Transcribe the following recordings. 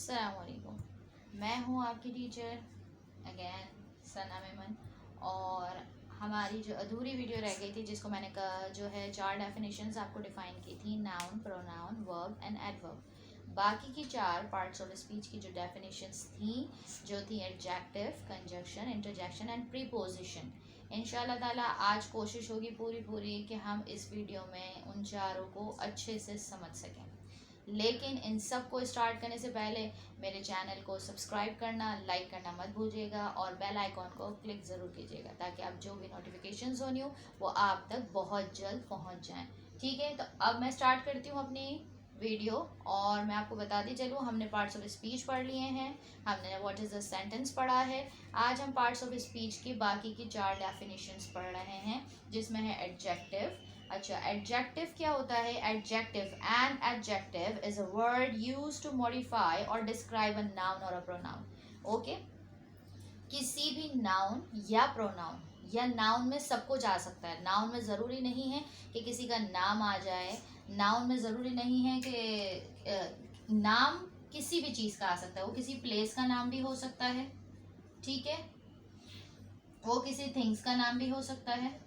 अस्सलामुअलैकुम। मैं हूँ आपकी टीचर अगेन सना मेमन। और हमारी जो अधूरी वीडियो रह गई थी जिसको मैंने जो है 4 डेफिनेशंस आपको डिफ़ाइन की थी, noun, pronoun, verb and adverb. बाकी की 4 पार्ट्स ऑफ स्पीच की जो डेफिनेशंस थी जो थी adjective, conjunction, interjection and preposition. इंशाल्लाह ताला आज कोशिश होगी पूरी कि हम इस वीडियो में उन चारों को अच्छे से समझ सकें। लेकिन इन सब को स्टार्ट करने से पहले मेरे चैनल को सब्सक्राइब करना, लाइक करना मत भूलिएगा और बेल आइकॉन को क्लिक ज़रूर कीजिएगा ताकि आप जो भी नोटिफिकेशंस होनी हो वो आप तक बहुत जल्द पहुंच जाएं। ठीक है, तो अब मैं स्टार्ट करती हूँ अपनी वीडियो। और मैं आपको बताती चलूँ, हमने पार्ट्स ऑफ स्पीच पढ़ लिए हैं, हमने व्हाट इज़ द सेंटेंस पढ़ा है। आज हम पार्ट्स ऑफ स्पीच की बाकी की 4 डेफिनेशंस पढ़ रहे हैं जिसमें है एडजेक्टिव। अच्छा, एडजेक्टिव क्या होता है? Adjective, an adjective is a word used to modify or describe a noun or a pronoun. Okay, किसी भी नाउन या प्रोनाउन या नाउन में सब कुछ आ सकता है। नाउन में ज़रूरी नहीं है कि किसी का नाम आ जाए, नाउन में ज़रूरी नहीं है कि नाम किसी भी चीज़ का आ सकता है। वो किसी प्लेस का नाम भी हो सकता है, ठीक है, वो किसी थिंग्स का नाम भी हो सकता है,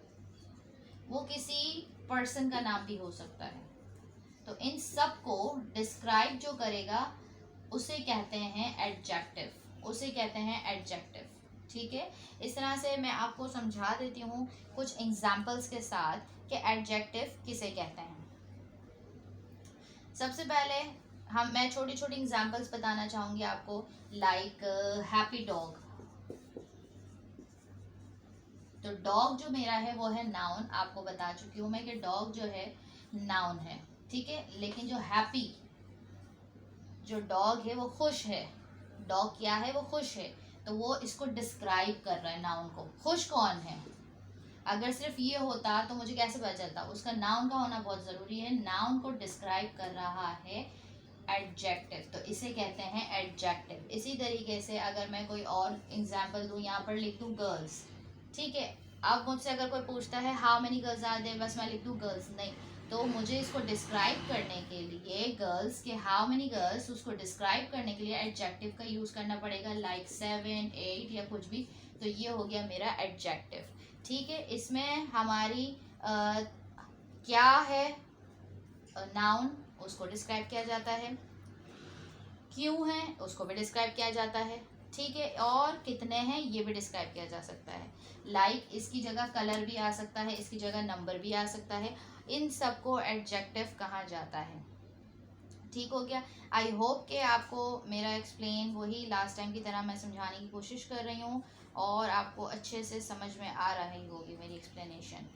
वो किसी पर्सन का नाम भी हो सकता है। तो इन सब को डिस्क्राइब जो करेगा उसे कहते हैं एडजेक्टिव, उसे कहते हैं एडजेक्टिव। ठीक है, इस तरह से मैं आपको समझा देती हूँ कुछ एग्जाम्पल्स के साथ कि एडजेक्टिव किसे कहते हैं। सबसे पहले मैं छोटी छोटी एग्जाम्पल्स बताना चाहूँगी आपको, लाइक हैप्पी डॉग। तो डॉग जो मेरा है वो है नाउन, आपको बता चुकी हूँ मैं कि डॉग जो है नाउन है, ठीक है। लेकिन जो हैप्पी, जो डॉग है वो खुश है। डॉग क्या है? वो खुश है। तो वो इसको डिस्क्राइब कर रहा है नाउन को। खुश कौन है? अगर सिर्फ ये होता तो मुझे कैसे पता चलता? उसका नाउन का होना बहुत ज़रूरी है। नाउन को डिस्क्राइब कर रहा है एडजेक्टिव, तो इसे कहते हैं एडजेक्टिव। इसी तरीके से अगर मैं कोई और एग्जाम्पल दूँ, यहाँ पर लिख दूँ गर्ल्स, ठीक है। अब मुझसे अगर कोई पूछता है how many girls are there, बस मैं लिख दूँ गर्ल्स, नहीं। तो मुझे इसको डिस्क्राइब करने के लिए गर्ल्स के हाउ मेनी गर्ल्स, उसको डिस्क्राइब करने के लिए एडजेक्टिव का यूज़ करना पड़ेगा, लाइक 7, 8 या कुछ भी। तो ये हो गया मेरा एडजेक्टिव, ठीक है। इसमें हमारी क्या है? नाउन, उसको डिस्क्राइब किया जाता है। क्यों है, उसको भी डिस्क्राइब किया जाता है, ठीक है। और कितने हैं ये भी डिस्क्राइब किया जा सकता है। लाइक इसकी जगह कलर भी आ सकता है, इसकी जगह नंबर भी आ सकता है। इन सबको एडजेक्टिव कहा जाता है। ठीक हो गया। आई होप कि आपको मेरा एक्सप्लेन वही लास्ट टाइम की तरह मैं समझाने की कोशिश कर रही हूँ और आपको अच्छे से समझ में आ रही होगी मेरी एक्सप्लेनेशन,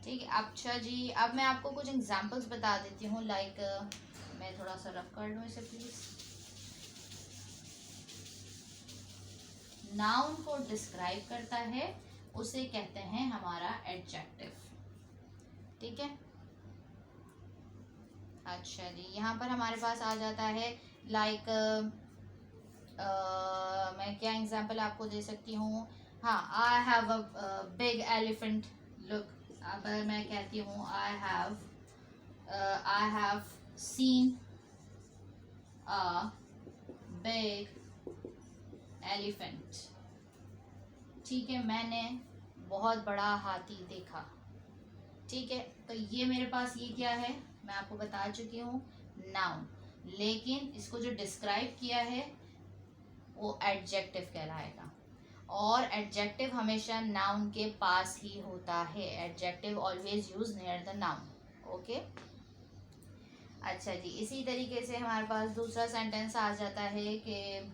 ठीक है। अच्छा जी, अब मैं आपको कुछ एग्जांपल्स बता देती हूँ। लाइक मैं थोड़ा सा रफ कर लूँ इसे प्लीज़। नाउन को डिस्क्राइब करता है, उसे कहते हैं हमारा एडजेक्टिव, ठीक है। अच्छा जी, यहाँ पर हमारे पास आ जाता है लाइक मैं क्या एग्जांपल आपको दे सकती हूँ। हाँ, आई have a big elephant look. अब मैं कहती हूँ I have seen a big elephant, ठीक है। मैंने बहुत बड़ा हाथी देखा, ठीक है। तो ये मेरे पास ये क्या है? मैं आपको बता चुकी हूँ, नाउन। लेकिन इसको जो डिस्क्राइब किया है वो एडजेक्टिव कहलाएगा। और एडजेक्टिव हमेशा नाउन के पास ही होता है। Adjective always use near the noun, okay. अच्छा जी, इसी तरीके से हमारे पास दूसरा सेंटेंस आ जाता है कि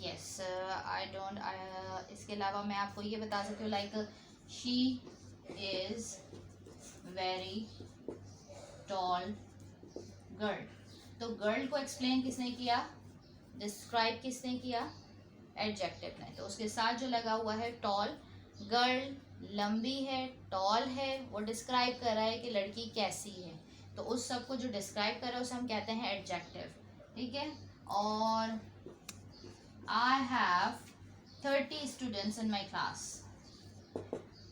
यस आई डोंट, इसके अलावा मैं आपको ये बता सकती हूँ, like she is very tall girl. तो गर्ल को एक्सप्लेन किसने किया? डिस्क्राइब किसने किया? एडजेक्टिव ने। तो उसके साथ जो लगा हुआ है टॉल, गर्ल लंबी है, टॉल है, वो डिस्क्राइब कर रहा है कि लड़की कैसी है। तो उस सब को जो डिस्क्राइब कर रहा है उसे हम कहते हैं एडजेक्टिव, ठीक है। और I have 30 students in my class.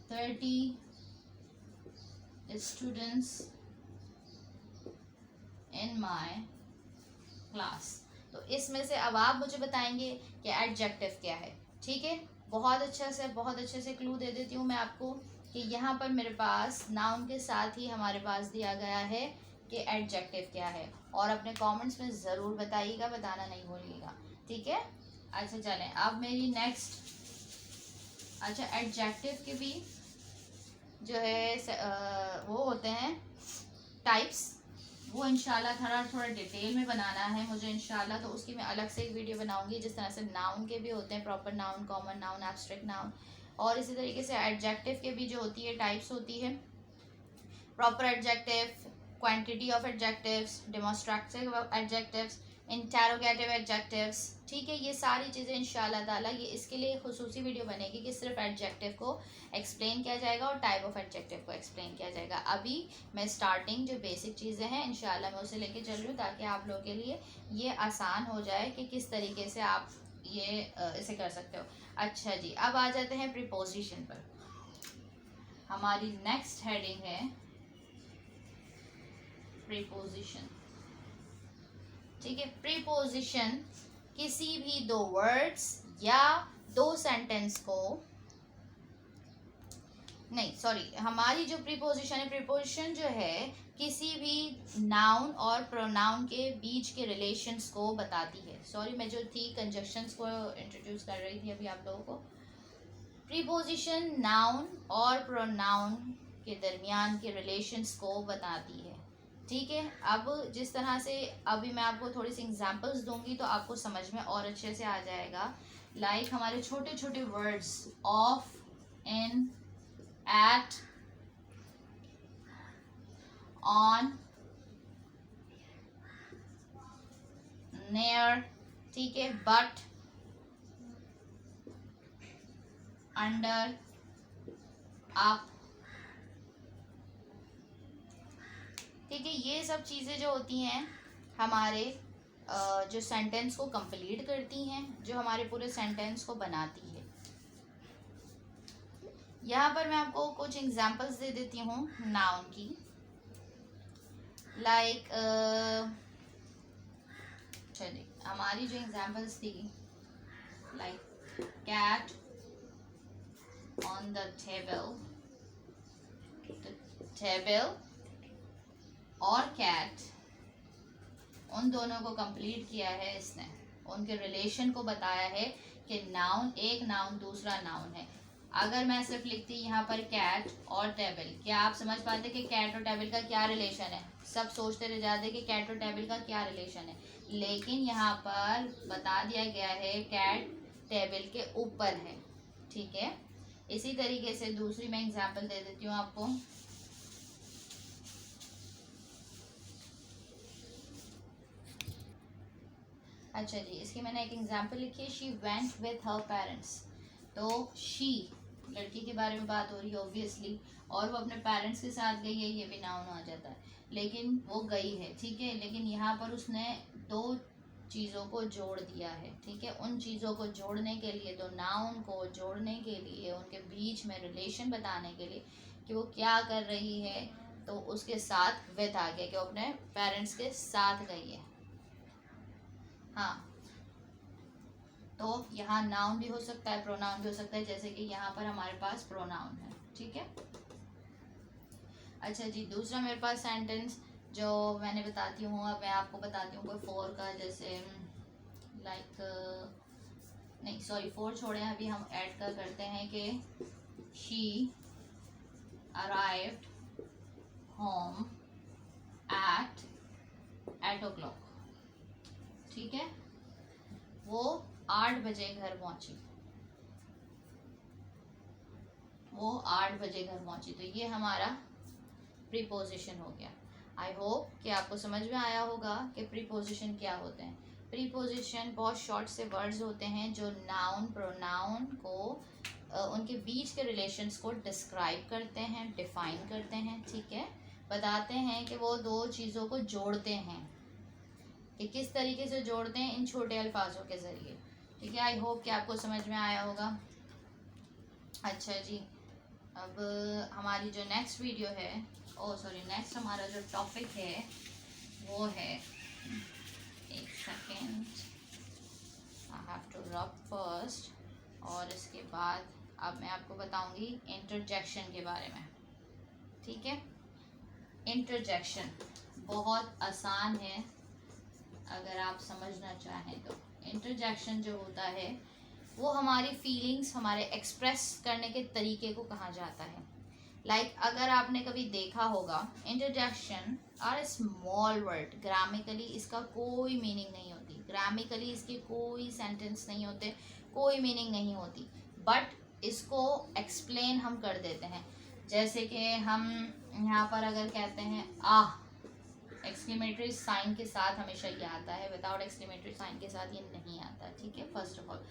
30 students in my class. तो इसमें से अब आप मुझे बताएंगे कि एडजेक्टिव क्या है। ठीक है, बहुत अच्छे से क्लू दे देती हूँ मैं आपको कि यहाँ पर मेरे पास नाउन के साथ ही हमारे पास दिया गया है कि एडजेक्टिव क्या है, और अपने कमेंट्स में ज़रूर बताइएगा, बताना नहीं भूलिएगा। ठीक है, अच्छा चलें अब मेरी नेक्स्ट। अच्छा, एडजेक्टिव के भी जो है वो होते हैं टाइप्स, वो इंशाल्लाह थोड़ा डिटेल में बनाना है मुझे इंशाल्लाह, तो उसकी मैं अलग से एक वीडियो बनाऊंगी। जिस तरह से नाउन के भी होते हैं proper noun, common noun, abstract noun, और इसी तरीके से एडजेक्टिव के भी जो होती है टाइप्स होती है, proper adjective, quantity of adjectives, demonstrative adjectives, interrogative adjectives. ठीक है, ये सारी चीज़ें इंशाल्लाह ताला ये इसके लिए खुसूसी वीडियो बनेगी कि सिर्फ एडजेक्टिव को एक्सप्लेन किया जाएगा और टाइप ऑफ एडजेक्टिव को एक्सप्लेन किया जाएगा। अभी मैं स्टार्टिंग जो बेसिक चीज़ें हैं इंशाल्लाह मैं उसे लेके चल रही हूँ, ताकि आप लोगों के लिए ये आसान हो जाए कि किस तरीके से आप ये इसे कर सकते हो। अच्छा जी, अब आ जाते हैं प्रीपोजिशन पर। हमारी नेक्स्ट हेडिंग है प्रीपोजिशन। ठीक है, प्रीपोजिशन किसी भी दो वर्ड्स या दो सेंटेंस को, नहीं सॉरी, हमारी जो प्रीपोजिशन है, प्रीपोजिशन जो है किसी भी नाउन और प्रोनाउन के बीच के रिलेशंस को बताती है। सॉरी, मैं जो थी कंजक्शंस को इंट्रोड्यूस कर रही थी अभी आप लोगों को। प्रीपोजिशन नाउन और प्रोनाउन के दरमियान के रिलेशंस को बताती है। ठीक है, अब जिस तरह से अभी मैं आपको थोड़ी सी एग्जांपल्स दूंगी तो आपको समझ में और अच्छे से आ जाएगा। लाइक हमारे छोटे छोटे words of, in, at, on, near, ठीक है, बट, अंडर, अप। ठीक है, ये सब चीज़ें जो होती हैं हमारे जो सेंटेंस को कंप्लीट करती हैं, जो हमारे पूरे सेंटेंस को बनाती है। यहाँ पर मैं आपको कुछ एग्जांपल्स दे देती हूँ नाउन की। लाइक चलिए, हमारी जो एग्जांपल्स थी, like cat on the table, table और कैट, उन दोनों को कंप्लीट किया है इसने, उनके रिलेशन को बताया है कि नाउन एक नाउन दूसरा नाउन है। अगर मैं सिर्फ लिखती यहाँ पर कैट और टेबल, क्या आप समझ पाते कि कैट और टेबल का क्या रिलेशन है? सब सोचते रह जाते कि कैट और टेबल का क्या रिलेशन है, लेकिन यहाँ पर बता दिया गया है कैट टेबल के ऊपर है। ठीक है, इसी तरीके से दूसरी मैं एग्जांपल दे देती हूँ आपको। अच्छा जी, इसकी मैंने एक एग्जांपल लिखी है, she went with her parents. तो शी लड़की के बारे में बात हो रही है ऑब्वियसली, और वो अपने पेरेंट्स के साथ गई है, ये भी नाउन आ जाता है, लेकिन वो गई है। ठीक है, लेकिन यहाँ पर उसने दो चीज़ों को जोड़ दिया है। ठीक है, उन चीज़ों को जोड़ने के लिए, दो नाउन को जोड़ने के लिए, उनके बीच में रिलेशन बताने के लिए कि वो क्या कर रही है, तो उसके साथ विथ आ गया कि वो अपने पेरेंट्स के साथ गई है। हाँ, तो यहाँ नाउन भी हो सकता है, प्रोनाउन भी हो सकता है, जैसे कि यहाँ पर हमारे पास प्रोनाउन है। ठीक है, अच्छा जी, दूसरा मेरे पास सेंटेंस जो मैंने बताती हूँ, अब मैं आपको बताती हूँ कोई फोर का, जैसे लाइक नहीं सॉरी, फोर छोड़े, अभी हम ऐड का करते हैं कि she arrived home at 8 o'clock। ठीक है, वो 8 बजे घर पहुंची, वो 8 बजे घर पहुंची। तो ये हमारा प्रीपोजिशन हो गया। आई होप कि आपको समझ में आया होगा कि प्रीपोजिशन क्या होते हैं। प्रीपोजिशन बहुत शॉर्ट से वर्ड्स होते हैं जो नाउन प्रोनाउन को उनके बीच के रिलेशंस को डिस्क्राइब करते हैं, डिफाइन करते हैं। ठीक है, बताते हैं कि वो दो चीज़ों को जोड़ते हैं, कि किस तरीके से जोड़ते हैं इन छोटे अल्फाजों के ज़रिए। ठीक है, आई होप कि आपको समझ में आया होगा। अच्छा जी, अब हमारी जो नेक्स्ट वीडियो है, नेक्स्ट हमारा जो टॉपिक है वो है, एक second, I have to rub first, और इसके बाद अब मैं आपको बताऊंगी इंटरजेक्शन के बारे में। ठीक है, इंटरजेक्शन बहुत आसान है अगर आप समझना चाहें तो। इंटरजेक्शन जो होता है वो हमारी फीलिंग्स, हमारे एक्सप्रेस करने के तरीके को कहा जाता है। लाइक अगर आपने कभी देखा होगा, इंटरजेक्शन आर स्मॉल वर्ड, ग्रामिकली इसका कोई मीनिंग नहीं होती, ग्रामिकली इसके कोई सेंटेंस नहीं होते, कोई मीनिंग नहीं होती, बट इसको एक्सप्लेन हम कर देते हैं। जैसे कि हम यहाँ पर अगर कहते हैं आह, एक्सक्लेमेटरी साइन के साथ हमेशा ये आता है, विदाउट एक्सक्लेमेटरी साइन के साथ ये नहीं आता। ठीक है, first of all.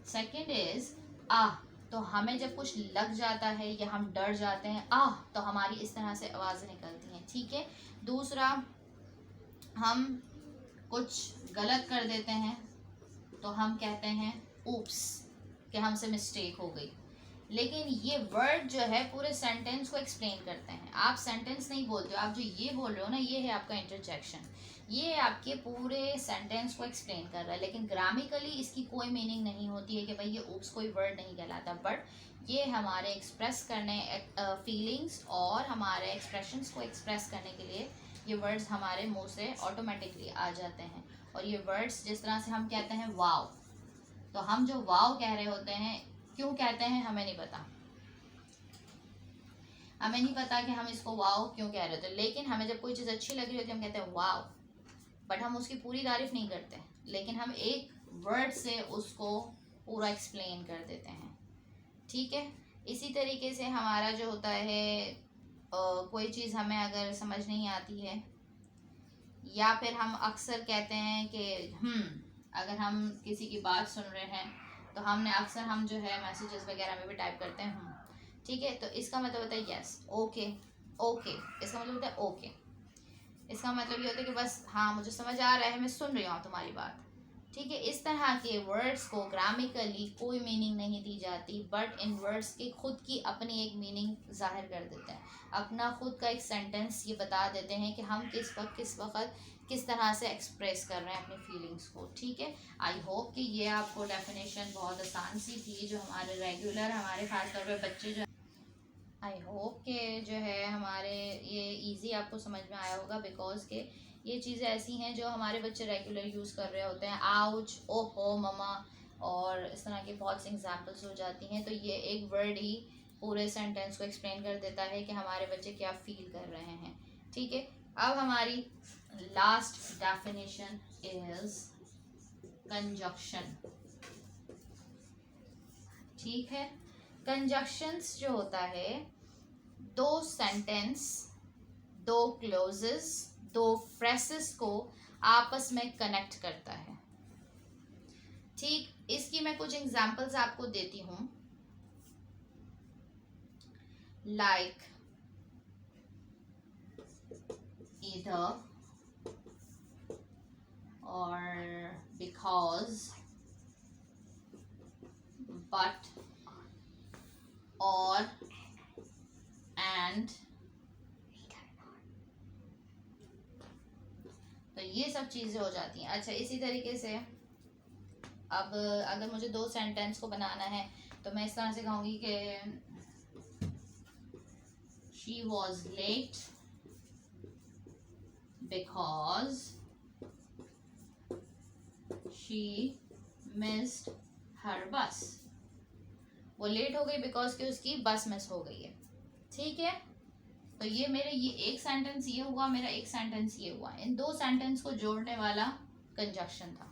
Second is ah, तो हमें जब कुछ लग जाता है या हम डर जाते हैं, आह, तो हमारी इस तरह से आवाज़ें निकलती हैं। ठीक है, दूसरा, हम कुछ गलत कर देते हैं तो हम कहते हैं ऊप्स, कि हमसे मिस्टेक हो गई। लेकिन ये वर्ड जो है पूरे सेंटेंस को एक्सप्लेन करते हैं। आप सेंटेंस नहीं बोलते हो, आप जो ये बोल रहे हो ना, ये है आपका इंटरजेक्शन, ये आपके पूरे सेंटेंस को एक्सप्लेन कर रहा है। लेकिन ग्रामिकली इसकी कोई मीनिंग नहीं होती है कि भाई ये ऊप्स कोई वर्ड नहीं कहलाता, बट ये हमारे एक्सप्रेस करने, फीलिंग्स और हमारे एक्सप्रेशंस को एक्सप्रेस करने के लिए ये वर्ड्स हमारे मुंह से ऑटोमेटिकली आ जाते हैं। और ये वर्ड्स जिस तरह से हम कहते हैं वाव, तो हम जो वाव कह रहे होते हैं, क्यों कहते हैं हमें नहीं पता, हमें नहीं पता कि हम इसको वाव क्यों कह रहे होते हैं। लेकिन हमें जब कोई चीज़ अच्छी लग रही होती है हम कहते हैं वाव, बट हम उसकी पूरी तारीफ नहीं करते, लेकिन हम एक वर्ड से उसको पूरा एक्सप्लेन कर देते हैं। ठीक है, इसी तरीके से हमारा जो होता है, कोई चीज़ हमें अगर समझ नहीं आती है, या फिर हम अक्सर कहते हैं कि अगर हम किसी की बात सुन रहे हैं तो हमने अक्सर हम जो है मैसेजेस वगैरह में भी टाइप करते हैं ठीक है, तो इसका मतलब होता है यस, ओके, ओके, इसका मतलब होता है ओके। इसका मतलब ये होता है कि बस हाँ मुझे समझ आ रहा है, मैं सुन रही हूँ तुम्हारी बात। ठीक है, इस तरह के वर्ड्स को ग्रामिकली कोई मीनिंग नहीं दी जाती, बट इन वर्ड्स के खुद की अपनी एक मीनिंग जाहिर कर देते हैं, अपना खुद का एक सेंटेंस ये बता देते हैं कि हम किस वक्त किस तरह से एक्सप्रेस कर रहे हैं अपनी फीलिंग्स को। ठीक है, आई होप कि ये आपको डेफिनेशन बहुत आसान सी थी, जो हमारे रेगुलर, हमारे खासतौर पर बच्चे जो, आई होप के जो है हमारे ये इजी आपको समझ में आया होगा, बिकॉज के ये चीज़ें ऐसी हैं जो हमारे बच्चे रेगुलर यूज़ कर रहे होते हैं। आउच, ओहो, ममा, और इस तरह की बहुत सी एग्जांपल्स हो जाती हैं। तो ये एक वर्ड ही पूरे सेंटेंस को एक्सप्लेन कर देता है कि हमारे बच्चे क्या फील कर रहे हैं। ठीक है, अब हमारी लास्ट डेफिनेशन इज कंजक्शन। ठीक है, कंजक्शंस जो होता है, दो सेंटेंस, दो क्लोजेस, दो फ्रेसेस को आपस में कनेक्ट करता है। ठीक, इसकी मैं कुछ एग्जांपल्स आपको देती हूं, लाइक ईदर और बिकॉज, बट, और, एंड। तो ये सब चीज़ें हो जाती हैं। अच्छा, इसी तरीके से अब अगर मुझे दो सेंटेंस को बनाना है तो मैं इस तरह से कहूँगी कि she was late because she missed her bus. वो लेट हो गई बिकॉज कि उसकी बस मिस हो गई है। ठीक है, तो ये मेरे ये एक सेंटेंस ये हुआ, मेरा एक सेंटेंस ये हुआ। इन दो सेंटेंस को जोड़ने वाला कंजक्शन था।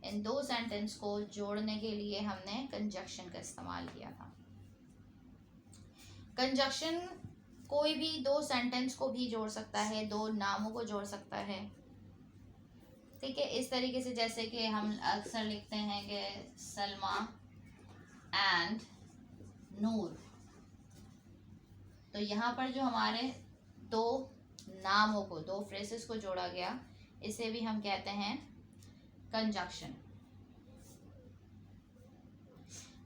इन दो सेंटेंस को जोड़ने के लिए हमने कंजक्शन का इस्तेमाल किया था। कंजक्शन कोई भी दो सेंटेंस को भी जोड़ सकता है, दो नामों को जोड़ सकता है। ठीक है, इस तरीके से जैसे कि हम अक्सर लिखते हैं कि सलमा एंड नूर, तो यहाँ पर जो हमारे दो नामों को, दो फ्रेसेस को जोड़ा गया, इसे भी हम कहते हैं कंजक्शन।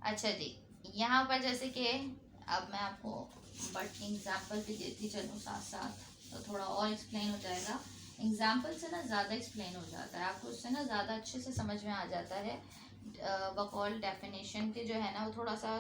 अच्छा जी, यहाँ पर जैसे कि अब मैं आपको बट की एग्जाम्पल भी देती चलूँ साथ साथ, तो थोड़ा और एक्सप्लेन हो जाएगा। एग्जाम्पल से ना ज़्यादा एक्सप्लेन हो जाता है, आपको उससे ना ज़्यादा अच्छे से समझ में आ जाता है। बकौल डेफिनेशन के जो है ना वो थोड़ा सा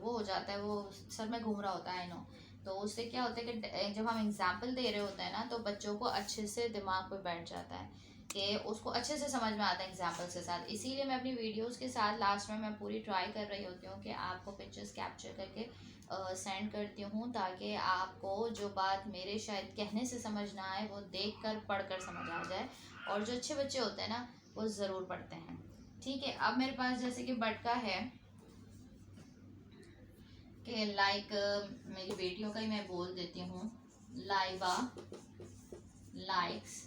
वो हो जाता है, वो सर में घूम रहा होता है, आई नो। तो उससे क्या होता है कि जब हम एग्जाम्पल दे रहे होते हैं ना, तो बच्चों को अच्छे से दिमाग पे बैठ जाता है, कि उसको अच्छे से समझ में आता है एग्जाम्पल्स के साथ। इसीलिए मैं अपनी वीडियोस के साथ लास्ट में मैं पूरी ट्राई कर रही होती हूँ कि आपको पिक्चर्स कैप्चर करके सेंड करती हूँ, ताकि आपको जो बात मेरे शायद कहने से समझ ना आए वो देख कर पढ़ कर समझ आ जाए। और जो अच्छे बच्चे होते हैं ना वो ज़रूर पढ़ते हैं। ठीक है, अब मेरे पास जैसे कि बटका है कि लाइक मेरी बेटियों का ही मैं बोल देती हूँ। Laiba likes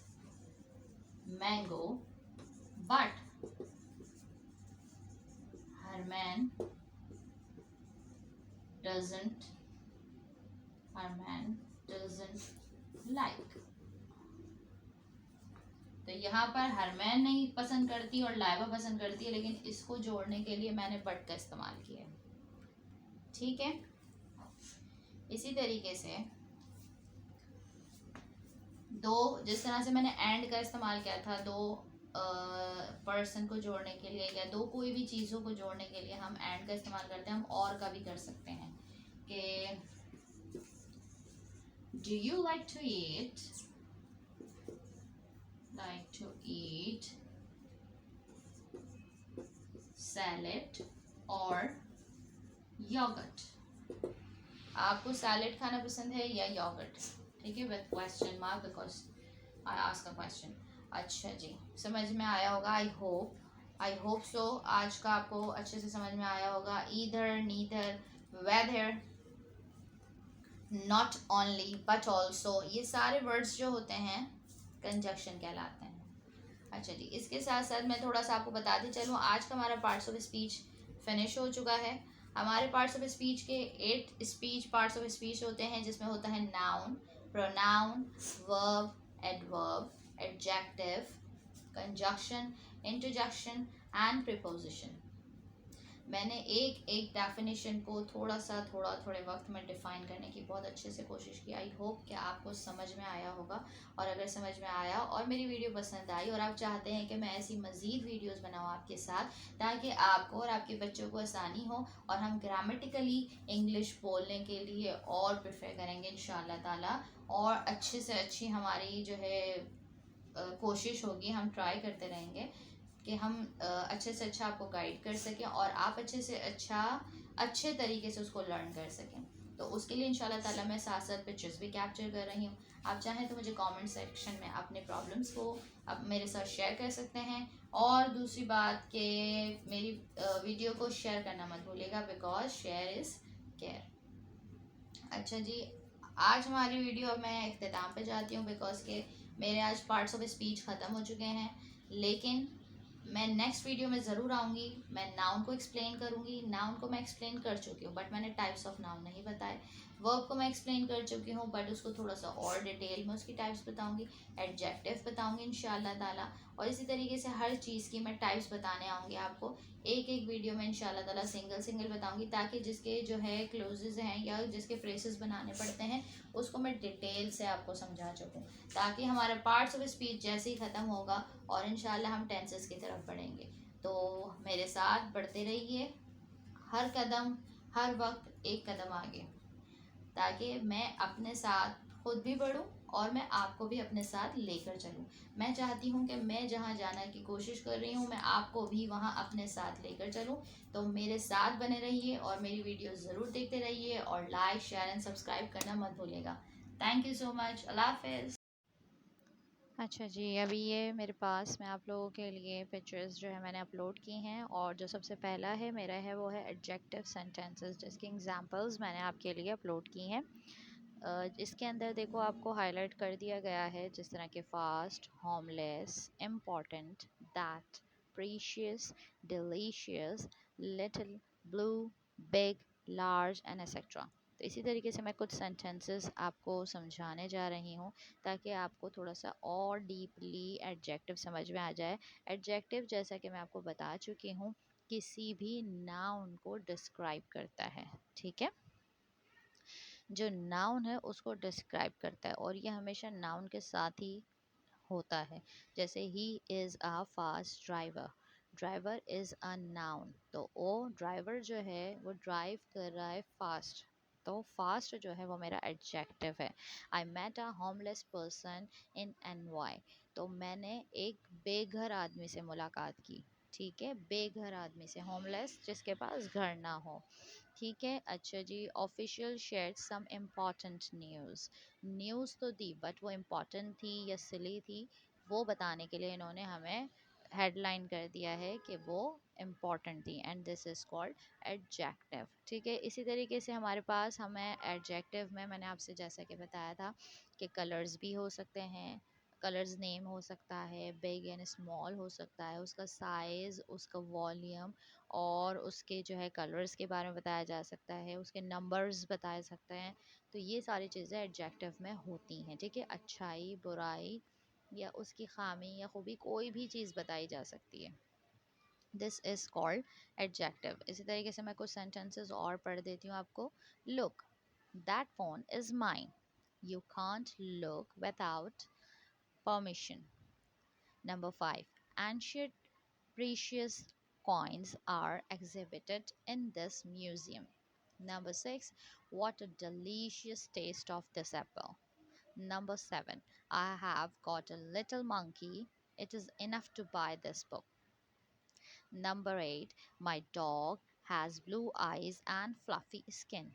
mango but Harman doesn't Harman doesn't like। तो यहाँ पर हरमैन नहीं पसंद करती और लाइबा पसंद करती है, लेकिन इसको जोड़ने के लिए मैंने बट का इस्तेमाल किया है। ठीक है, इसी तरीके से दो, जिस तरह से मैंने एंड का इस्तेमाल किया था दो पर्सन को जोड़ने के लिए, या दो कोई भी चीज़ों को जोड़ने के लिए हम एंड का इस्तेमाल करते हैं। हम और का भी कर सकते हैं कि do you like to eat salad or yogurt। आपको सैलेड खाना पसंद है या योगर्ट? ठीक है, with question mark, because I ask a question. अच्छा जी, समझ में आया होगा, आई होप सो। आज का आपको अच्छे से समझ में आया होगा। Either, neither, whether, not only, but also, ये सारे वर्ड्स जो होते हैं कंजक्शन कहलाते हैं। अच्छा जी, इसके साथ साथ मैं थोड़ा सा आपको बताती चलूँ, आज का हमारा पार्ट्स ऑफ स्पीच फिनिश हो चुका है। हमारे पार्ट्स ऑफ स्पीच के 8 स्पीच पार्ट्स ऑफ स्पीच होते हैं, जिसमें होता है noun, pronoun, verb, adverb, adjective, conjunction, interjection and preposition. मैंने एक एक डेफिनेशन को थोड़े वक्त में डिफ़ाइन करने की बहुत अच्छे से कोशिश की। आई होप कि आपको समझ में आया होगा। और अगर समझ में आया और मेरी वीडियो पसंद आई और आप चाहते हैं कि मैं ऐसी मज़ीद वीडियोस बनाऊं आपके साथ, ताकि आपको और आपके बच्चों को आसानी हो और हम ग्रामेटिकली इंग्लिश बोलने के लिए और प्रेफर करेंगे इंशाल्लाह ताला। और अच्छे से अच्छी हमारी जो है कोशिश होगी, हम ट्राई करते रहेंगे कि हम अच्छे से अच्छा आपको गाइड कर सकें और आप अच्छे से अच्छा अच्छे तरीके से उसको लर्न कर सकें। तो उसके लिए इंशाल्लाह ताला मैं साथ साथ पिक्चर्स भी कैप्चर कर रही हूँ। आप चाहें तो मुझे कमेंट सेक्शन में अपने प्रॉब्लम्स को आप मेरे साथ शेयर कर सकते हैं। और दूसरी बात कि मेरी वीडियो को शेयर करना मत भूलिएगा, बिकॉज शेयर इज़ केयर। अच्छा जी, आज हमारी वीडियो अब मैं अख्ताम पे जाती हूँ, बिकॉज के मेरे आज पार्ट्स ऑफ स्पीच ख़त्म हो चुके हैं। लेकिन मैं नेक्स्ट वीडियो में ज़रूर आऊँगी। मैं नाउन को एक्सप्लेन करूँगी। नाउन को मैं एक्सप्लेन कर चुकी हूँ, बट मैंने टाइप्स ऑफ नाउन नहीं बताए। वर्ब को मैं एक्सप्लेन कर चुकी हूँ, बट उसको थोड़ा सा और डिटेल में उसकी टाइप्स बताऊँगी। एडजेक्टिव बताऊँगी इंशाल्लाह ताला। और इसी तरीके से हर चीज़ की मैं टाइप्स बताने आऊँगी आपको एक एक वीडियो में इंशाल्लाह ताला, सिंगल बताऊँगी, ताकि जिसके जो है क्लोजेज हैं या जिसके फ्रेसेस बनाने पड़ते हैं उसको मैं डिटेल से आपको समझा सकूँ, ताकि हमारा पार्ट्स ऑफ स्पीच जैसे ही ख़त्म होगा और इंशाल्लाह हम टेंसेस की तरफ बढ़ेंगे। तो मेरे साथ बढ़ते रहिए, हर कदम हर वक्त एक कदम आगे, ताकि मैं अपने साथ खुद भी बढ़ूं और मैं आपको भी अपने साथ लेकर चलूं। मैं चाहती हूं कि मैं जहां जाने की कोशिश कर रही हूं मैं आपको भी वहां अपने साथ लेकर चलूं। तो मेरे साथ बने रहिए और मेरी वीडियो ज़रूर देखते रहिए और लाइक, शेयर एंड सब्सक्राइब करना मत भूलिएगा। Thank you so much. अल्लाह हाफिज़। अच्छा जी, अभी ये मेरे पास मैं आप लोगों के लिए पिक्चर्स जो है मैंने अपलोड की हैं, और जो सबसे पहला है मेरा है वो है एडजेक्टिव सेंटेंसेस, जिसकी एग्जांपल्स मैंने आपके लिए अपलोड की हैं। इसके अंदर देखो आपको हाईलाइट कर दिया गया है, जिस तरह के fast, homeless, important, that, precious, delicious, little, blue, big, large and etcetera. तो इसी तरीके से मैं कुछ सेंटेंसेस आपको समझाने जा रही हूँ, ताकि आपको थोड़ा सा और डीपली एडजेक्टिव समझ में आ जाए। एडजेक्टिव, जैसा कि मैं आपको बता चुकी हूँ, किसी भी नाउन को डिस्क्राइब करता है। ठीक है, जो नाउन है उसको डिस्क्राइब करता है, और ये हमेशा नाउन के साथ ही होता है। जैसे he is a fast driver, driver is a noun, तो वो ड्राइवर जो है वो ड्राइव कर रहा है फास्ट, तो फास्ट जो है वो मेरा एडजेक्टिव है। I met a homeless person in NY, तो मैंने एक बेघर आदमी से मुलाकात की। ठीक है, बेघर आदमी से, होमलेस जिसके पास घर ना हो। ठीक है, अच्छा जी, official share some important news, news तो दी बट वो इम्पॉर्टेंट थी या सिली थी, वो बताने के लिए इन्होंने हमें हेडलाइन कर दिया है कि वो इम्पॉर्टेंट थी, and this is called adjective. ठीक है, इसी तरीके से हमारे पास हमें एडजेक्टिव में मैंने आपसे जैसा कि बताया था कि कलर्स भी हो सकते हैं, कलर्स नेम हो सकता है, बिग एंड स्मॉल हो सकता है, उसका साइज़, उसका वॉल्यूम, और उसके जो है कलर्स के बारे में बताया जा सकता है, उसके नंबर्स बताए सकते हैं। तो ये सारी चीज़ें एडजेक्टिव में होती हैं। ठीक है, अच्छाई, बुराई या उसकी खामी या खूबी, कोई भी चीज़ बताई जा सकती है। This is called adjective. इसी तरीके से मैं कुछ सेंटेंसेस और पढ़ देती हूँ आपको। Look, that phone is mine, you can't look without permission. Number 5. Ancient precious coins are exhibited in this museum. Number 6. What a delicious taste of this apple. Number 7. I have got a little monkey. It is enough to buy this book. Number 8. My dog has blue eyes and fluffy skin.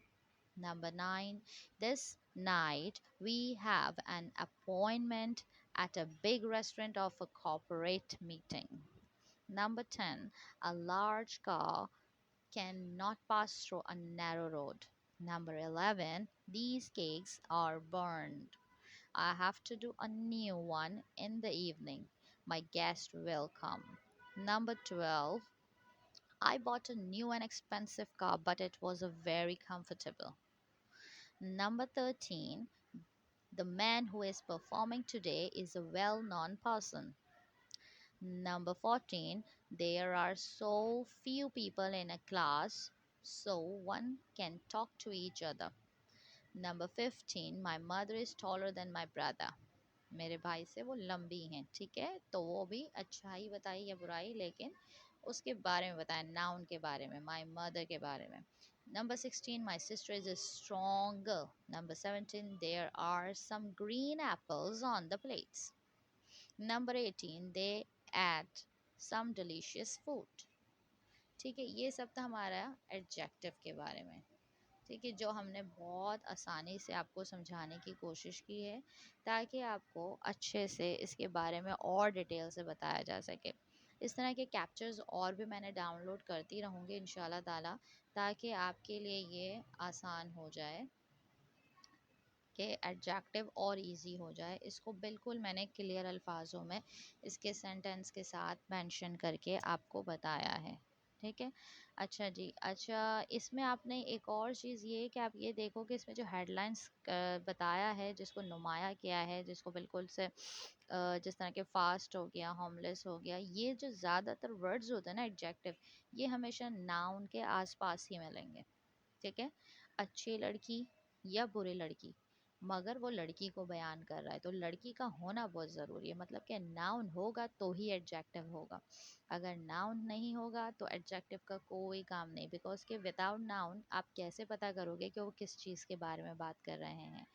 Number 9. This night we have an appointment at a big restaurant of a corporate meeting. Number 10. A large car cannot pass through a narrow road. Number 11. These cakes are burned. I have to do a new one in the evening. My guest will come. Number 12. I bought a new and expensive car, but it was a very comfortable. Number 13. The man who is performing today is a well known person. Number 14. There are so few people in a class, so one can talk to each other. Number 15. My mother is taller than my brother. मेरे भाई से वो लंबी हैं। ठीक है, तो वो भी अच्छाई बताई या बुराई, लेकिन उसके बारे में बताया, नाउन के बारे में, माई मदर के बारे में। Number 16, my sister is a strong girl. Number 17, there are some green apples on the plates. Number 18, they add some delicious food. ठीक है, ये सब था हमारा एडजेक्टिव के बारे में। ठीक है, जो हमने बहुत आसानी से आपको समझाने की कोशिश की है, ताकि आपको अच्छे से इसके बारे में और डिटेल से बताया जा सके। इस तरह के कैप्चर्स और भी मैंने डाउनलोड करती रहूँगी इंशाल्लाह ताला, ताकि आपके लिए ये आसान हो जाए कि एडजेक्टिव और इजी हो जाए। इसको बिल्कुल मैंने क्लियर अल्फाजों में इसके सेंटेंस के साथ मेंशन करके आपको बताया है। ठीक है, अच्छा जी, अच्छा, इसमें आपने एक और चीज़ ये कि आप ये देखो कि इसमें जो हेडलाइंस बताया है, जिसको नुमाया किया है, जिसको बिल्कुल से जिस तरह के फास्ट हो गया, होमलेस हो गया, ये जो ज़्यादातर वर्ड्स होते हैं ना एडजेक्टिव, ये हमेशा नाउन के आसपास ही मिलेंगे। ठीक है, अच्छी लड़की या बुरी लड़की, मगर वो लड़की को बयान कर रहा है, तो लड़की का होना बहुत ज़रूरी है। मतलब कि नाउन होगा तो ही एडजेक्टिव होगा, अगर नाउन नहीं होगा तो एडजेक्टिव का कोई काम नहीं, बिकॉज के विदाउट नाउन आप कैसे पता करोगे कि वो किस चीज़ के बारे में बात कर रहे हैं।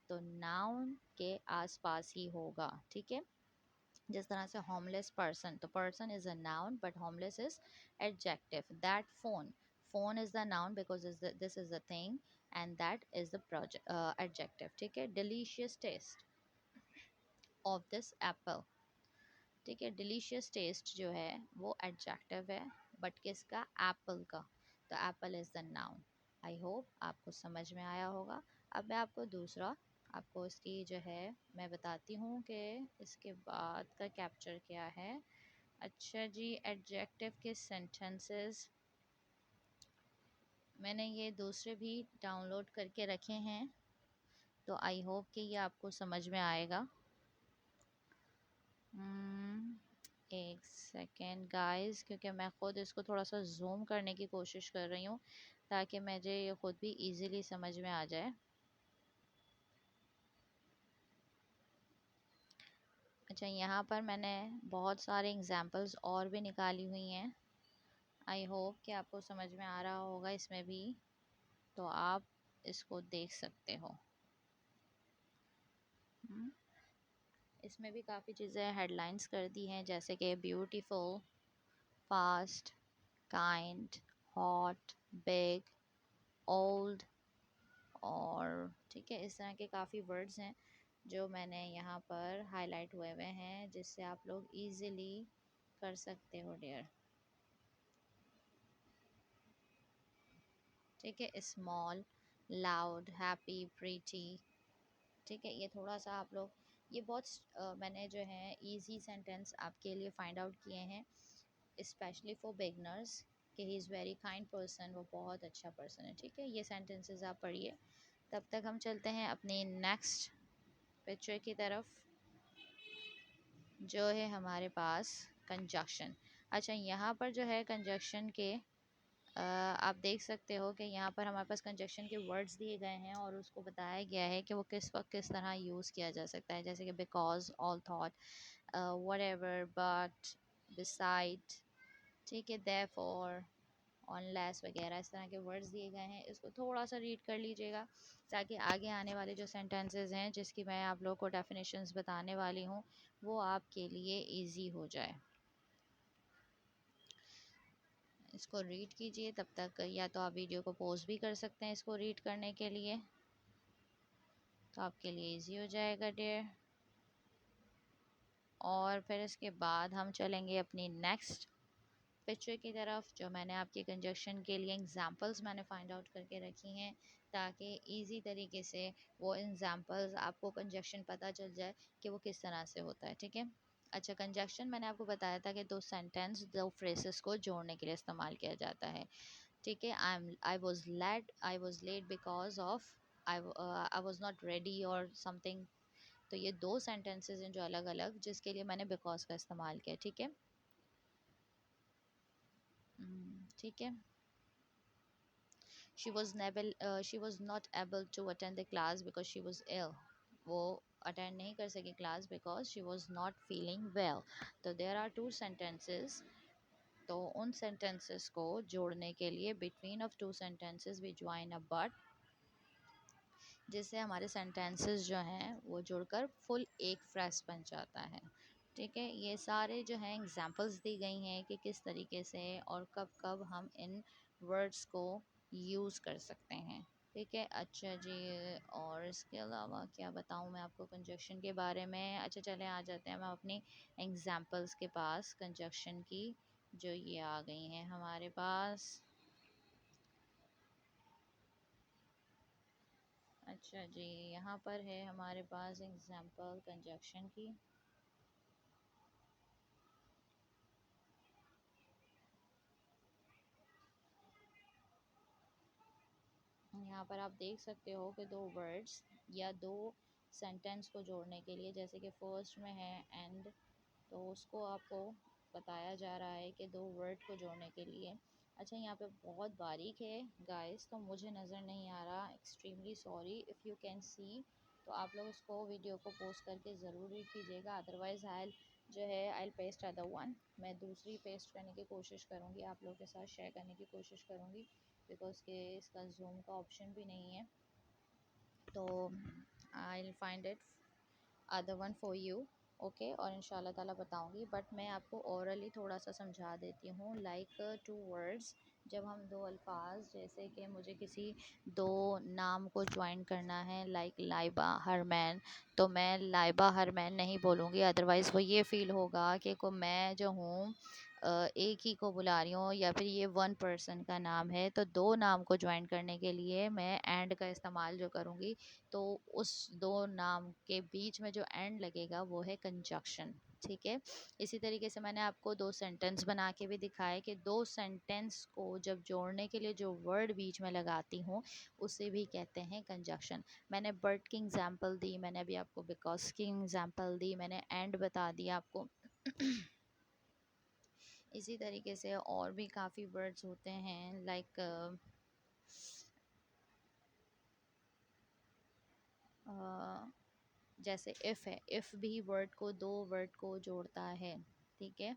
तो नाउन के आसपास ही होगा। ठीक है, जिस तरह से होमलेस पर्सन, तो person is a noun but homeless is adjective. That phone, phone is the noun because this is the thing, and that is the project adjective. ठीक है, delicious taste of this apple. ठीक है, delicious test जो है वो adjective है, but किसका? Apple का, तो Apple is the noun. I hope आपको समझ में आया होगा। अब मैं आपको दूसरा, आपको इसकी जो है मैं बताती हूँ कि इसके बाद का कैप्चर क्या है। अच्छा जी, एडजेक्टिव के सेंटेंसेस मैंने ये दूसरे भी डाउनलोड करके रखे हैं, तो आई होप कि ये आपको समझ में आएगा। एक सेकेंड गाइस, क्योंकि मैं ख़ुद इसको थोड़ा सा जूम करने की कोशिश कर रही हूँ, ताकि मुझे ये ख़ुद भी इजीली समझ में आ जाए। अच्छा, यहाँ पर मैंने बहुत सारे एग्जांपल्स और भी निकाली हुई हैं। आई होप कि आपको समझ में आ रहा होगा इसमें भी, तो आप इसको देख सकते हो। हम्म, इसमें भी काफ़ी चीज़ें हेडलाइंस कर दी हैं, जैसे कि beautiful, fast, kind, hot, big, old, और ठीक है, इस तरह के काफ़ी वर्ड्स हैं जो मैंने यहाँ पर हाईलाइट हुए हुए हैं, जिससे आप लोग इजीली कर सकते हो डियर। ठीक है, स्मॉल, लाउड, हैप्पी, प्रीटी। ठीक है, ये थोड़ा सा आप लोग, ये बहुत मैंने जो है इजी सेंटेंस आपके लिए फाइंड आउट किए हैं, स्पेशली फॉर बिगनर्स, कि he is very kind person, वो बहुत अच्छा पर्सन है। ठीक है, ये सेंटेंसेस आप पढ़िए। तब तक हम चलते हैं अपनी नेक्स्ट पिक्चर की तरफ, जो है हमारे पास कंजक्शन। अच्छा, यहाँ पर जो है कंजक्शन के आप देख सकते हो कि यहाँ पर हमारे पास कंजक्शन के वर्ड्स दिए गए हैं और उसको बताया गया है कि वो किस वक्त किस तरह यूज़ किया जा सकता है, जैसे कि because, all thought, whatever, but, beside, ठीक है, देयरफॉर, अनलेस वगैरह, इस तरह के वर्ड्स दिए गए हैं। इसको थोड़ा सा रीड कर लीजिएगा, ताकि आगे आने वाले जो सेंटेंसेस हैं जिसकी मैं आप लोगों को डेफिनेशंस बताने वाली हूँ, वो आपके लिए इजी हो जाए। इसको रीड कीजिए तब तक, या तो आप वीडियो को पॉज भी कर सकते हैं इसको रीड करने के लिए, तो आपके लिए इजी हो जाएगा डियर। और फिर इसके बाद हम चलेंगे अपनी नेक्स्ट पिक्चर की तरफ, जो मैंने आपके कंजक्शन के लिए एग्जांपल्स मैंने फाइंड आउट करके रखी हैं, ताकि इजी तरीके से वो एग्जांपल्स आपको कंजक्शन पता चल जाए कि वो किस तरह से होता है। ठीक है, अच्छा, कंजक्शन मैंने आपको बताया था कि दो सेंटेंस, दो फ्रेसेस को जोड़ने के लिए इस्तेमाल किया जाता है। ठीक है, I was late because of I was not ready और समथिंग। तो ये दो सेंटेंसेस हैं जो अलग अलग, जिसके लिए मैंने बिकॉज का इस्तेमाल किया। ठीक है, ठीक है। She was not able to attend the class because she was ill. वो अटेंड नहीं कर सकी class because she was not feeling well. तो देयर आर टू सेंटेंसेस, तो उन सेंटेंसेस को जोड़ने के लिए between of two sentences we join a but, जिससे हमारे सेंटेंसेस जो हैं वो जुड़कर फुल एक फ्रेज बन जाता है। ठीक है, ये सारे जो हैं एग्जांपल्स दी गई हैं कि किस तरीके से और कब कब हम इन वर्ड्स को यूज़ कर सकते हैं। ठीक है, अच्छा जी, और इसके अलावा क्या बताऊँ मैं आपको कंजक्शन के बारे में। अच्छा, चले आ जाते हैं हम अपनी एग्जांपल्स के पास कंजक्शन की, जो ये आ गई हैं हमारे पास। अच्छा जी, यहाँ पर है हमारे पास एग्जांपल कंजक्शन की। यहाँ पर आप देख सकते हो कि दो वर्ड्स या दो सेंटेंस को जोड़ने के लिए, जैसे कि फर्स्ट में है एंड, तो उसको आपको बताया जा रहा है कि दो वर्ड को जोड़ने के लिए। अच्छा, यहाँ पे बहुत बारीक है गाइस, तो मुझे नज़र नहीं आ रहा, extremely sorry if you can see. तो आप लोग उसको वीडियो को पोस्ट करके ज़रूर रीड कीजिएगा, अदरवाइज़ आई जो है आई पेस्ट अदर वन, मैं दूसरी पेस्ट करने की कोशिश करूँगी, आप लोगों के साथ शेयर करने की कोशिश करूँगी, बिकॉज के इसका जूम का ऑप्शन भी नहीं है। तो I will find it other one for you, okay, और इंशाल्लाह ताला बताऊंगी, बट मैं आपको ओरली थोड़ा सा समझा देती हूँ। लाइक टू वर्ड्स, जब हम दो अल्फाज, जैसे कि मुझे किसी दो नाम को ज्वाइन करना है, लाइक लाइबा हरमैन, तो मैं लाइबा हरमैन नहीं बोलूँगी, अदरवाइज़ वो ये फ़ील होगा कि को मैं जो हूँ एक ही को बुला रही हूँ, या फिर ये वन पर्सन का नाम है। तो दो नाम को ज्वाइन करने के लिए मैं एंड का इस्तेमाल जो करूँगी, तो उस दो नाम के बीच में जो एंड लगेगा वो है कंजक्शन। ठीक है, इसी तरीके से मैंने आपको दो सेंटेंस बना के भी दिखाया कि दो सेंटेंस को जब जोड़ने के लिए जो वर्ड बीच में लगाती हूँ, उसे भी कहते हैं कंजक्शन। मैंने बट की एग्जांपल दी, मैंने अभी आपको बिकॉज की एग्जांपल दी, मैंने एंड बता दिया आपको। इसी तरीके से और भी काफ़ी वर्ड्स होते हैं, लाइक जैसे इफ़ है, इफ़ भी वर्ड को, दो वर्ड को जोड़ता है, ठीक है।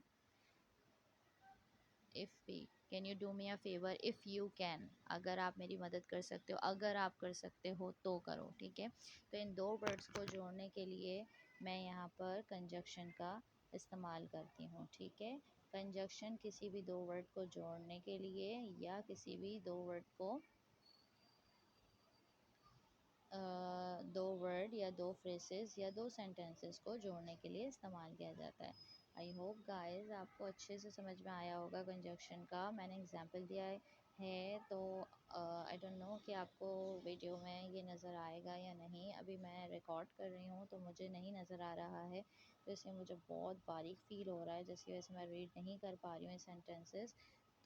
इफ़ भी, can you do me a favour, if you can, अगर आप मेरी मदद कर सकते हो, अगर आप कर सकते हो तो करो, ठीक है। तो इन दो वर्ड्स को जोड़ने के लिए मैं यहाँ पर कंजक्शन का इस्तेमाल करती हूँ, ठीक है। कंजक्शन किसी भी दो वर्ड को जोड़ने के लिए या किसी भी दो वर्ड को दो वर्ड या दो फ्रेसेस या दो सेंटेंसेस को जोड़ने के लिए इस्तेमाल किया जाता है। आई होप गाइस आपको अच्छे से समझ में आया होगा कंजक्शन का। मैंने एग्जांपल दिया है तो आई डोंट नो कि आपको वीडियो में ये नज़र आएगा या नहीं। अभी मैं रिकॉर्ड कर रही हूँ तो मुझे नहीं नज़र आ रहा है, तो इसलिए मुझे बहुत बारीक फ़ील हो रहा है, जिसकी वजह से मैं रीड नहीं कर पा रही हूँ सेंटेंसेस।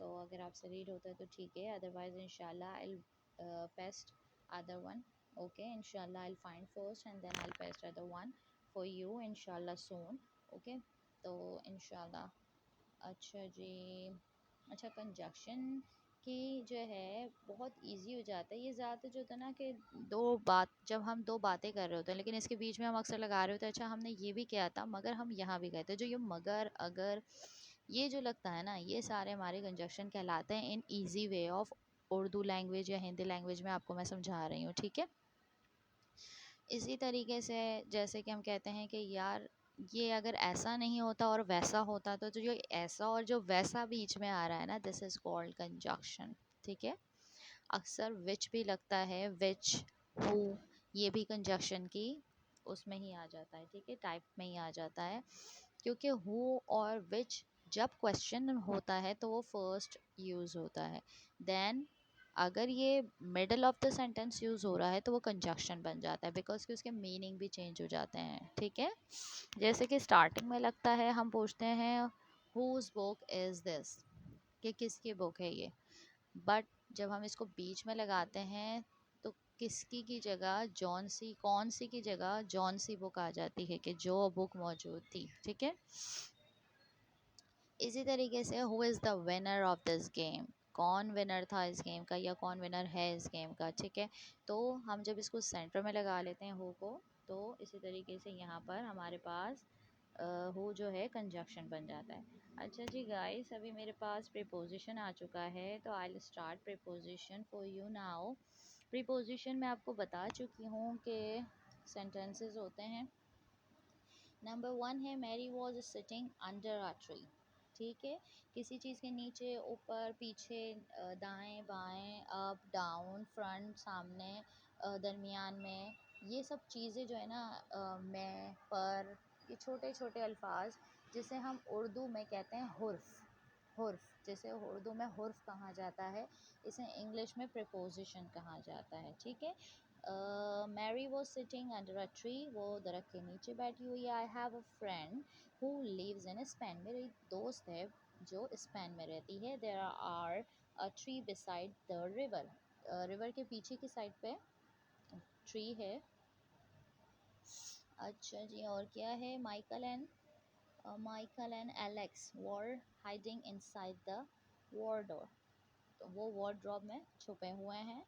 तो अगर आपसे रीड होता है तो ठीक है, अदरवाइज़ इंशाल्लाह I paste other one. Okay, inshallah I'll find first and then I'll paste other one for you inshallah soon. Okay, तो inshallah। अच्छा जी, अच्छा कंजक्शन की जो है बहुत इजी हो जाता है। ये ज़्यादातर जो होता है ना कि दो बात, जब हम दो बातें कर रहे होते हैं लेकिन इसके बीच में हम अक्सर लगा रहे होते हैं, अच्छा हमने ये भी किया था मगर हम यहाँ भी गए थे, जो ये मगर अगर ये जो लगता है ना, ये सारे हमारे कंजक्शन कहलाते हैं इन easy way of Urdu language या हिंदी लैंग्वेज में आपको मैं समझा रही हूँ, ठीक है। इसी तरीके से जैसे कि हम कहते हैं कि यार ये अगर ऐसा नहीं होता और वैसा होता तो जो ऐसा और जो वैसा बीच में आ रहा है ना, दिस इज़ कॉल्ड कंजक्शन, ठीक है। अक्सर विच भी लगता है, विच, हु, ये भी कंजक्शन की उसमें ही आ जाता है, ठीक है, टाइप में ही आ जाता है। क्योंकि हु और विच जब क्वेश्चन होता है तो वो फर्स्ट यूज़ होता है, देन अगर ये middle of the sentence use हो रहा है तो वो कंजक्शन बन जाता है, बिकॉज कि उसके मीनिंग भी चेंज हो जाते हैं, ठीक है। जैसे कि स्टार्टिंग में लगता है, हम पूछते हैं हुज बुक इज़ दिस, कि किसकी बुक है ये, बट जब हम इसको बीच में लगाते हैं तो किसकी की जगह जॉन सी, कौन सी की जगह जॉन सी बुक आ जाती है, कि जो बुक मौजूद थी, ठीक है। इसी तरीके से who is the winner of this game, कौन विनर था इस गेम का या कौन विनर है इस गेम का, ठीक है। तो हम जब इसको सेंटर में लगा लेते हैं हु को, तो इसी तरीके से यहाँ पर हमारे पास हु जो है कंजक्शन बन जाता है। अच्छा जी गाइस, अभी मेरे पास प्रीपोजिशन आ चुका है, तो I will start preposition for you now. Preposition मैं आपको बता चुकी हूँ कि सेंटेंसेस होते हैं। नंबर वन है Mary was sitting under a tree, ठीक है। किसी चीज़ के नीचे, ऊपर, पीछे, दाएं बाएं, अप डाउन, फ्रंट, सामने, दरमियान में, ये सब चीज़ें जो है ना, मैं, पर, ये छोटे छोटे अल्फाज जिसे हम उर्दू में कहते हैं हुर्फ। हुर्फ, जैसे उर्दू में हुर्फ कहा जाता है, इसे इंग्लिश में प्रीपोजिशन कहा जाता है, ठीक है। Mary was sitting under a tree, वो दरख्त के नीचे बैठी हुई है। I have a friend who lives in Spain, मेरी दोस्त है जो स्पेन में रहती है। There are a tree beside the river, river के पीछे की साइड पे ट्री है। अच्छा जी, और क्या है, Michael and Alex were hiding inside the wardrobe, तो वो वार्डरोब में छुपे हुए हैं।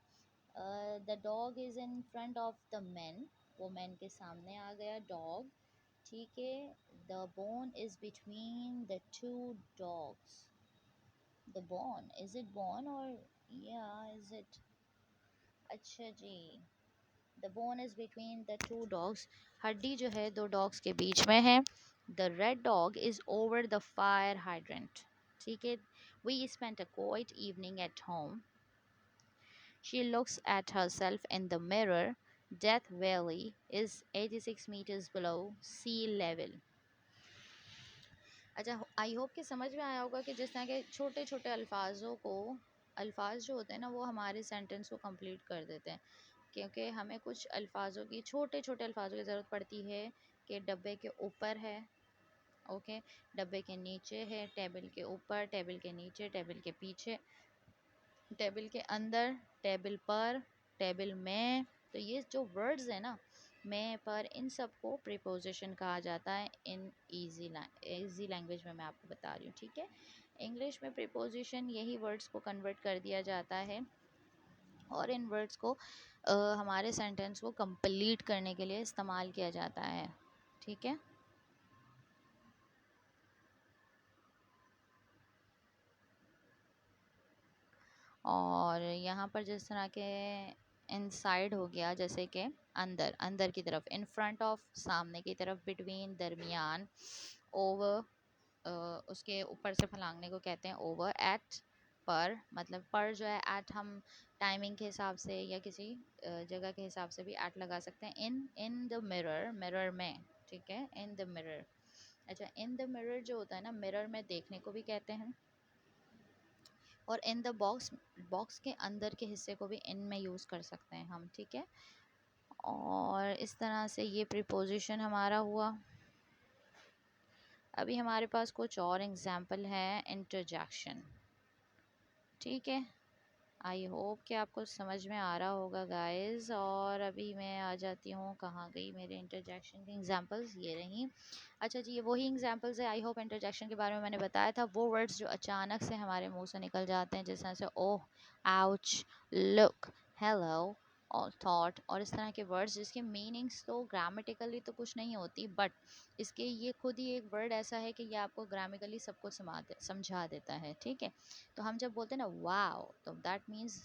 The dog is in front of the man, वो मैन के सामने आ गया डॉग, ठीक है। The bone is between the two dogs, the bone, is it bone और या इज़ इट, अच्छा जी, the bone is between the two dogs, हड्डी जो है दो डॉग्स के बीच में है। The red dog is over the fire hydrant, ठीक है। We spent a quite evening at home, she looks at herself in the mirror, Death Valley is 86 meters below sea level। अच्छा, आई होप कि समझ में आया होगा कि जिस तरह के छोटे छोटे अल्फाजों को, अल्फाज जो होते हैं ना वो हमारे सेंटेंस को कंप्लीट कर देते हैं, क्योंकि हमें कुछ अल्फाजों की, छोटे छोटे अल्फाजों की ज़रूरत पड़ती है कि डब्बे के ऊपर है, ओके, डब्बे के नीचे है, टेबल के ऊपर, टेबल के नीचे, टेबल के पीछे, टेबल के अंदर, टेबल पर, टेबल में। तो ये जो वर्ड्स है ना, में, पर, इन सब को प्रीपोजिशन कहा जाता है इन इजी लैंग्वेज में मैं आपको बता रही हूँ, ठीक है। इंग्लिश में प्रीपोजिशन यही वर्ड्स को कन्वर्ट कर दिया जाता है और इन वर्ड्स को हमारे सेंटेंस को कंप्लीट करने के लिए इस्तेमाल किया जाता है। ठीक है, और यहाँ पर जिस तरह के इनसाइड हो गया, जैसे कि अंदर, अंदर की तरफ, इन फ्रंट ऑफ, सामने की तरफ, बिटवीन, दरमियान, ओवर, उसके ऊपर से फलांगने को कहते हैं ओवर, एट, पर, मतलब पर जो है एट हम टाइमिंग के हिसाब से या किसी जगह के हिसाब से भी एट लगा सकते हैं। इन द मिरर, मिरर में, ठीक है, इन द मिरर। अच्छा, इन द मिरर जो होता है ना, मिरर में देखने को भी कहते हैं। और इन द बॉक्स, बॉक्स के अंदर के हिस्से को भी इन में यूज़ कर सकते हैं हम। ठीक है, और इस तरह से ये प्रीपोजिशन हमारा हुआ। अभी हमारे पास कुछ और एग्जाम्पल है इंटरजेक्शन। ठीक है, आई होप कि आपको समझ में आ रहा होगा गाइस। और अभी मैं आ जाती हूँ, कहाँ गई मेरे इंटरजेक्शन की एग्जांपल्स, ये रही। अच्छा जी, ये वही एग्जांपल्स है। आई होप इंटरजेक्शन के बारे में मैंने बताया था, वो वर्ड्स जो अचानक से हमारे मुंह से निकल जाते हैं, जिस तरह से ओह, आउच, लुक, हेलो और थॉट, और इस तरह के वर्ड्स जिसके मीनिंग्स तो ग्रामेटिकली तो कुछ नहीं होती, बट इसके ये खुद ही एक वर्ड ऐसा है कि ये आपको ग्रामेटिकली सब कुछ समझा देता है। ठीक है, तो हम जब बोलते हैं ना वाओ, तो that means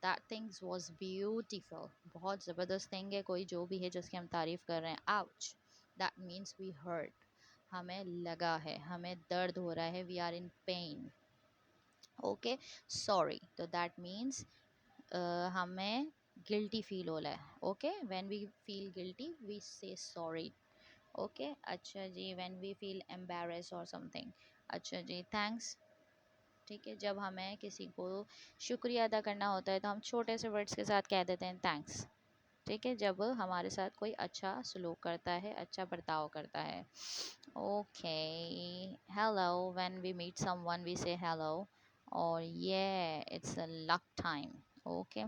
that things was beautiful, बहुत ज़बरदस्त थिंग है कोई जो भी है जिसकी हम तारीफ़ कर रहे हैं। Ouch, that means we hurt, हमें लगा है, हमें दर्द हो रहा है, we are in pain. Okay, sorry, तो दैट मीन्स हमें गिल्टी फील हो रहा है। Okay, when we feel guilty we say sorry. Okay, अच्छा जी, व्हेन वी फील एम्बैरेस और समथिंग। अच्छा जी, थैंक्स। ठीक है, जब हमें किसी को शुक्रिया अदा करना होता है तो हम छोटे से वर्ड्स के साथ कह देते हैं थैंक्स। ठीक है, जब हमारे साथ कोई अच्छा सलूक करता है, अच्छा बर्ताव करता है। Okay, hello, when we meet someone we say hello. और ये it's a luck time. Okay,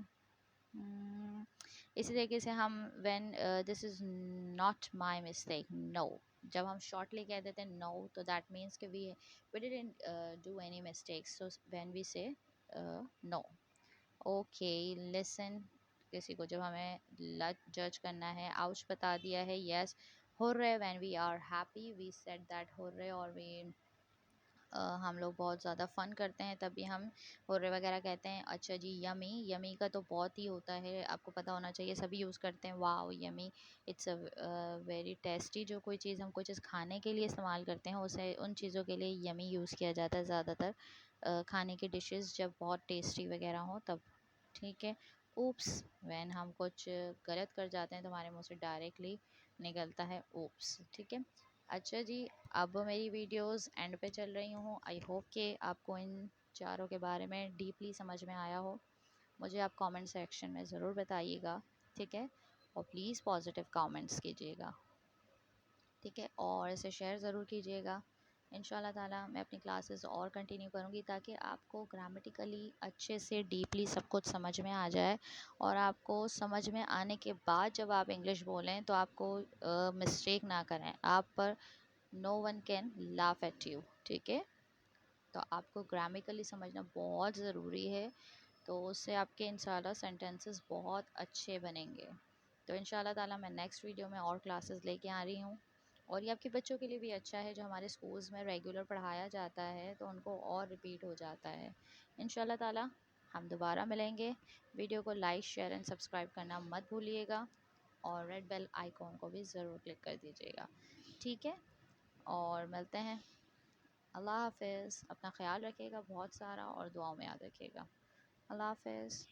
इसी तरीके से हम when this is not my mistake, no, जब हम शॉर्टली कह देते हैं नो, तो दैट मीन्स कि we didn't do any mistakes, so when we say no. Okay, listen, किसी को जब हमें जज करना है, आउच बता दिया है। Yes, hurray, when we are happy we said that hurray, और वी हम लोग बहुत ज़्यादा फ़न करते हैं तब भी हम हुर्रे वगैरह कहते हैं। अच्छा जी, यमी, यमी का तो बहुत ही होता है, आपको पता होना चाहिए, सभी यूज़ करते हैं। Wow, yummy, it's a very tasty. जो कोई चीज़ हम कोई चीज़ खाने के लिए इस्तेमाल करते हैं, उसे उन चीज़ों के लिए यमी यूज़ किया जाता है ज़्यादातर, खाने की डिशेस जब बहुत टेस्टी वगैरह हो तब। ठीक है, ऊप्स, व्हेन हम कुछ गलत कर जाते हैं तो हमारे मुंह से डायरेक्टली निकलता है ऊप्स। ठीक है, अच्छा जी, अब मेरी वीडियोस एंड पे चल रही हूँ। आई होप कि आपको इन चारों के बारे में डीपली समझ में आया हो। मुझे आप कमेंट सेक्शन में ज़रूर बताइएगा। ठीक है, और प्लीज़ पॉजिटिव कमेंट्स कीजिएगा। ठीक है, और इसे शेयर ज़रूर कीजिएगा। इंशाल्लाह ताला मैं अपनी क्लासेस और कंटिन्यू करूँगी ताकि आपको ग्रामेटिकली अच्छे से डीपली सब कुछ समझ में आ जाए, और आपको समझ में आने के बाद जब आप इंग्लिश बोलें तो आपको मिस्टेक ना करें, आप पर no one can laugh at you. ठीक है, तो आपको ग्रामेटिकली समझना बहुत ज़रूरी है, तो उससे आपके इंशाल्लाह सेंटेंसेस बहुत अच्छे बनेंगे। तो इंशाल्लाह ताला मैं नेक्स्ट वीडियो में और क्लासेस लेके आ रही हूँ, और ये आपके बच्चों के लिए भी अच्छा है, जो हमारे स्कूल्स में रेगुलर पढ़ाया जाता है तो उनको और रिपीट हो जाता है। इंशाल्लाह ताला हम दोबारा मिलेंगे। वीडियो को लाइक, शेयर एंड सब्सक्राइब करना मत भूलिएगा, और रेड बेल आइकॉन को भी ज़रूर क्लिक कर दीजिएगा। ठीक है, और मिलते हैं। अल्लाह हाफ़िज़, अपना ख्याल रखिएगा बहुत सारा, और दुआओं में याद रखिएगा। अल्लाह हाफ़िज़।